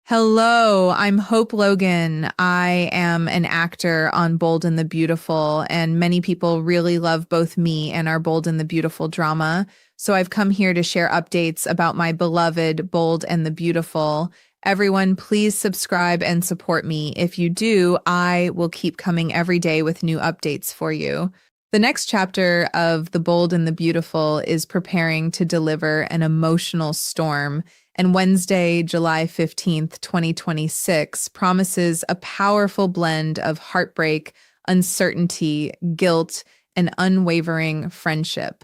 Hello, I'm Hope Logan. I am an actor on Bold and the Beautiful, and many people really love both me and our Bold and the Beautiful drama. So I've come here to share updates about my beloved Bold and the Beautiful. Everyone, please subscribe and support me. If you do, I will keep coming every day with new updates for you. The next chapter of The Bold and the Beautiful is preparing to deliver an emotional storm, and Wednesday, July 15th, 2026, promises a powerful blend of heartbreak, uncertainty, guilt, and unwavering friendship.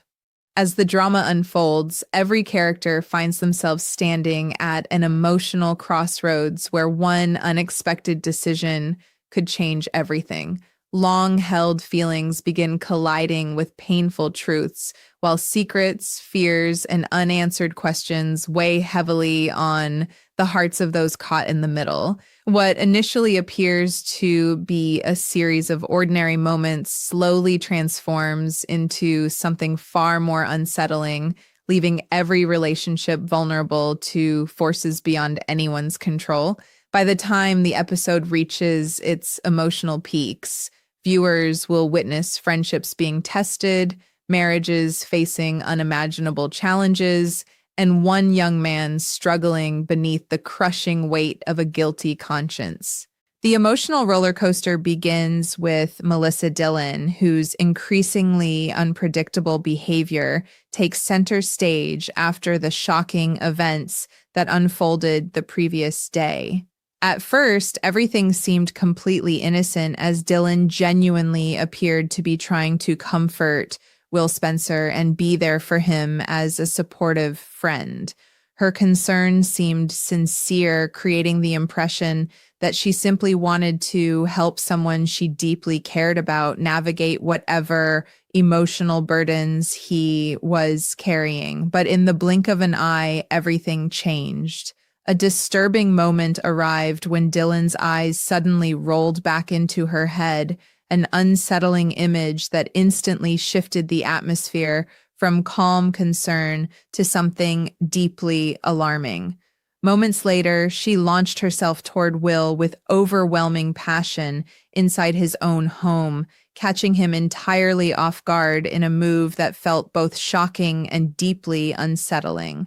As the drama unfolds, every character finds themselves standing at an emotional crossroads where one unexpected decision could change everything. Long-held feelings begin colliding with painful truths, while secrets, fears, and unanswered questions weigh heavily on the hearts of those caught in the middle. What initially appears to be a series of ordinary moments slowly transforms into something far more unsettling, leaving every relationship vulnerable to forces beyond anyone's control. By the time the episode reaches its emotional peaks, viewers will witness friendships being tested, marriages facing unimaginable challenges, and one young man struggling beneath the crushing weight of a guilty conscience. The emotional roller coaster begins with Melissa Dillon, whose increasingly unpredictable behavior takes center stage after the shocking events that unfolded the previous day. At first, everything seemed completely innocent as Dillon genuinely appeared to be trying to comfort Will Spencer and be there for him as a supportive friend. Her concern seemed sincere, creating the impression that she simply wanted to help someone she deeply cared about navigate whatever emotional burdens he was carrying. But in the blink of an eye, everything changed. A disturbing moment arrived when Dillon's eyes suddenly rolled back into her head, an unsettling image that instantly shifted the atmosphere from calm concern to something deeply alarming. Moments later, she launched herself toward Will with overwhelming passion inside his own home, catching him entirely off guard in a move that felt both shocking and deeply unsettling.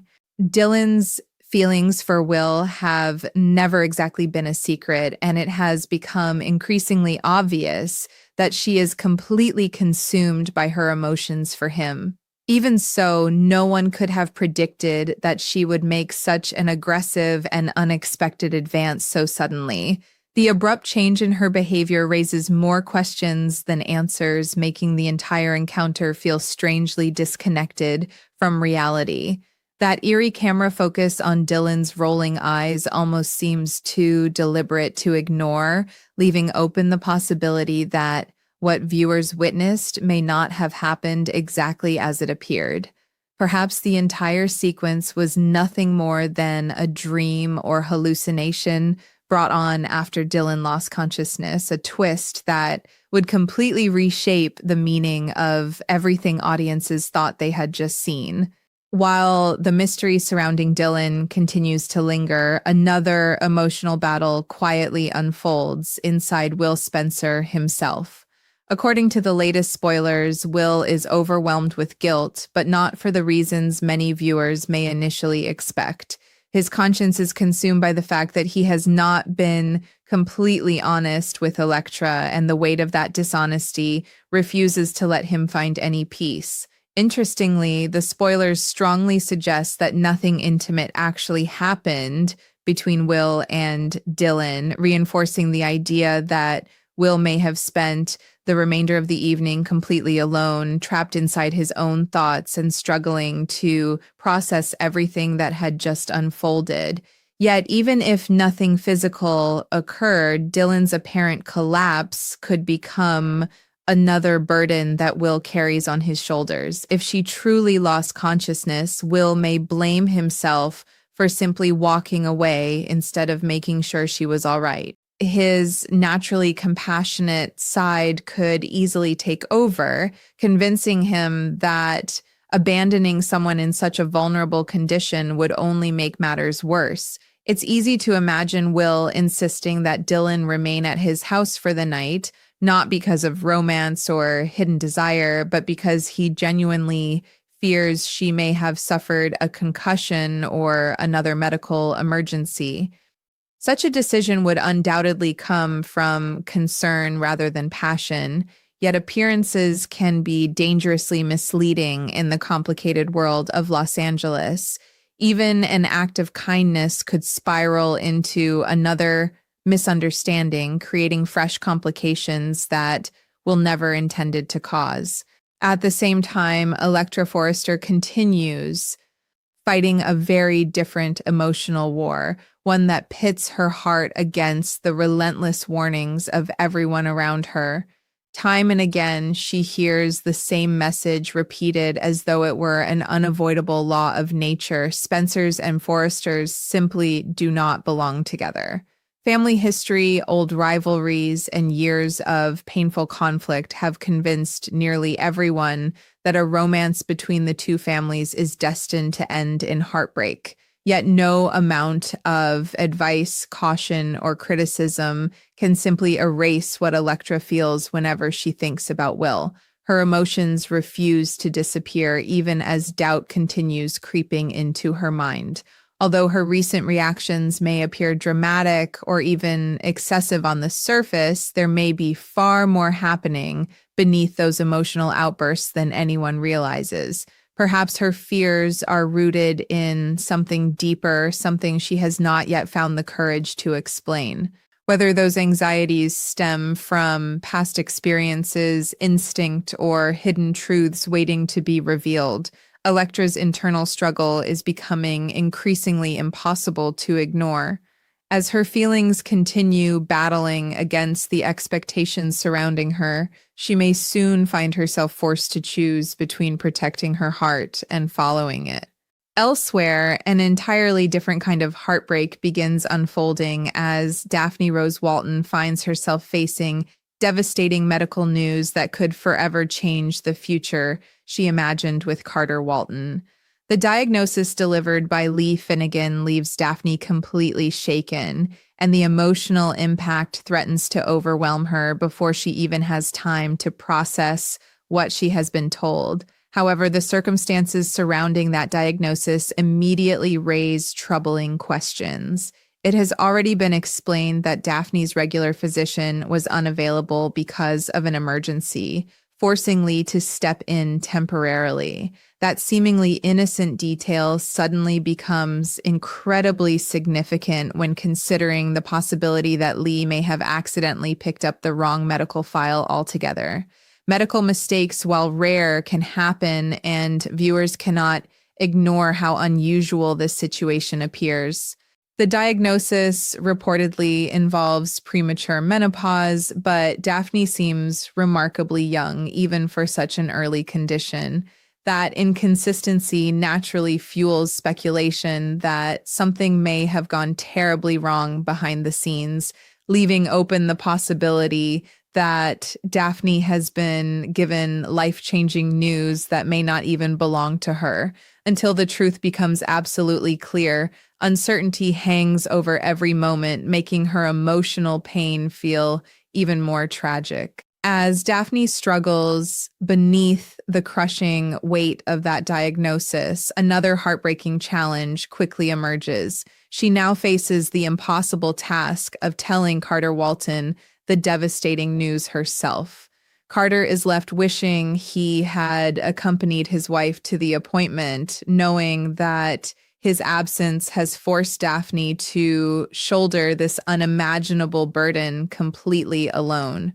Dillon's feelings for Will have never exactly been a secret, and it has become increasingly obvious that she is completely consumed by her emotions for him. Even so, no one could have predicted that she would make such an aggressive and unexpected advance so suddenly. The abrupt change in her behavior raises more questions than answers, making the entire encounter feel strangely disconnected from reality. That eerie camera focus on Dillon's rolling eyes almost seems too deliberate to ignore, leaving open the possibility that what viewers witnessed may not have happened exactly as it appeared. Perhaps the entire sequence was nothing more than a dream or hallucination brought on after Dillon lost consciousness, a twist that would completely reshape the meaning of everything audiences thought they had just seen. While the mystery surrounding Dillon continues to linger, another emotional battle quietly unfolds inside Will Spencer himself. According to the latest spoilers, Will is overwhelmed with guilt, but not for the reasons many viewers may initially expect. His conscience is consumed by the fact that he has not been completely honest with Electra, and the weight of that dishonesty refuses to let him find any peace. Interestingly, the spoilers strongly suggest that nothing intimate actually happened between Will and Dillon, reinforcing the idea that Will may have spent the remainder of the evening completely alone, trapped inside his own thoughts and struggling to process everything that had just unfolded. Yet, even if nothing physical occurred, Dillon's apparent collapse could become another burden that Will carries on his shoulders. If she truly lost consciousness, Will may blame himself for simply walking away instead of making sure she was all right. His naturally compassionate side could easily take over, convincing him that abandoning someone in such a vulnerable condition would only make matters worse. It's easy to imagine Will insisting that Dylan remain at his house for the night, not because of romance or hidden desire, but because he genuinely fears she may have suffered a concussion or another medical emergency. Such a decision would undoubtedly come from concern rather than passion, yet appearances can be dangerously misleading in the complicated world of Los Angeles. Even an act of kindness could spiral into another misunderstanding, creating fresh complications that will never intended to cause. At the same time, Electra Forrester continues fighting a very different emotional war, one that pits her heart against the relentless warnings of everyone around her. Time and again, she hears the same message repeated as though it were an unavoidable law of nature. Spencers and Forresters simply do not belong together. Family history, old rivalries, and years of painful conflict have convinced nearly everyone that a romance between the two families is destined to end in heartbreak. Yet no amount of advice, caution, or criticism can simply erase what Electra feels whenever she thinks about Will. Her emotions refuse to disappear even as doubt continues creeping into her mind. Although her recent reactions may appear dramatic or even excessive on the surface, there may be far more happening beneath those emotional outbursts than anyone realizes. Perhaps her fears are rooted in something deeper, something she has not yet found the courage to explain. Whether those anxieties stem from past experiences, instinct, or hidden truths waiting to be revealed, Electra's internal struggle is becoming increasingly impossible to ignore. As her feelings continue battling against the expectations surrounding her, she may soon find herself forced to choose between protecting her heart and following it. Elsewhere, an entirely different kind of heartbreak begins unfolding as Daphne Rose Walton finds herself facing devastating medical news that could forever change the future she imagined with Carter Walton. The diagnosis delivered by Lee Finnegan leaves Daphne completely shaken, and the emotional impact threatens to overwhelm her before she even has time to process what she has been told. However, the circumstances surrounding that diagnosis immediately raise troubling questions. It has already been explained that Daphne's regular physician was unavailable because of an emergency, forcing Lee to step in temporarily. That seemingly innocent detail suddenly becomes incredibly significant when considering the possibility that Lee may have accidentally picked up the wrong medical file altogether. Medical mistakes, while rare, can happen, and viewers cannot ignore how unusual this situation appears. The diagnosis reportedly involves premature menopause, but Daphne seems remarkably young, even for such an early condition. That inconsistency naturally fuels speculation that something may have gone terribly wrong behind the scenes, leaving open the possibility that Daphne has been given life-changing news that may not even belong to her. Until the truth becomes absolutely clear, uncertainty hangs over every moment, making her emotional pain feel even more tragic. As Daphne struggles beneath the crushing weight of that diagnosis, another heartbreaking challenge quickly emerges. She now faces the impossible task of telling Carter Walton the devastating news herself. Carter is left wishing he had accompanied his wife to the appointment, knowing that his absence has forced Daphne to shoulder this unimaginable burden completely alone.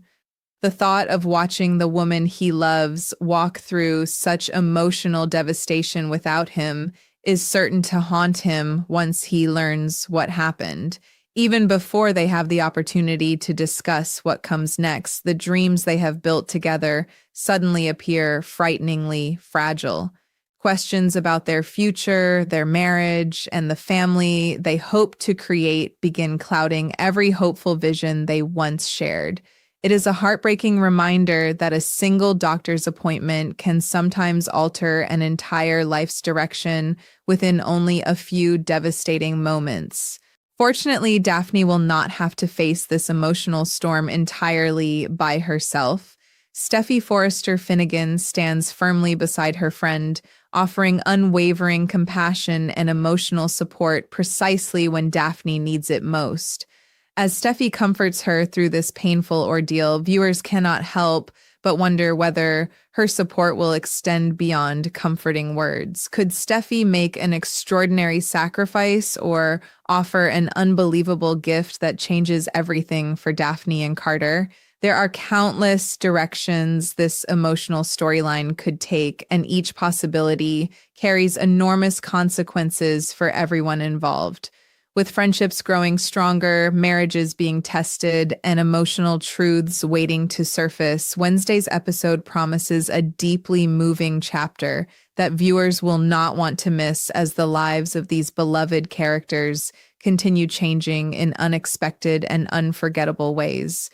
The thought of watching the woman he loves walk through such emotional devastation without him is certain to haunt him once he learns what happened. Even before they have the opportunity to discuss what comes next, the dreams they have built together suddenly appear frighteningly fragile. Questions about their future, their marriage, and the family they hope to create begin clouding every hopeful vision they once shared. It is a heartbreaking reminder that a single doctor's appointment can sometimes alter an entire life's direction within only a few devastating moments. Fortunately, Daphne will not have to face this emotional storm entirely by herself. Steffi Forrester Finnegan stands firmly beside her friend, offering unwavering compassion and emotional support precisely when Daphne needs it most. As Steffi comforts her through this painful ordeal, viewers cannot help but wonder whether her support will extend beyond comforting words. Could Steffi make an extraordinary sacrifice or offer an unbelievable gift that changes everything for Daphne and Carter? There are countless directions this emotional storyline could take, and each possibility carries enormous consequences for everyone involved. With friendships growing stronger, marriages being tested, and emotional truths waiting to surface, Wednesday's episode promises a deeply moving chapter that viewers will not want to miss as the lives of these beloved characters continue changing in unexpected and unforgettable ways.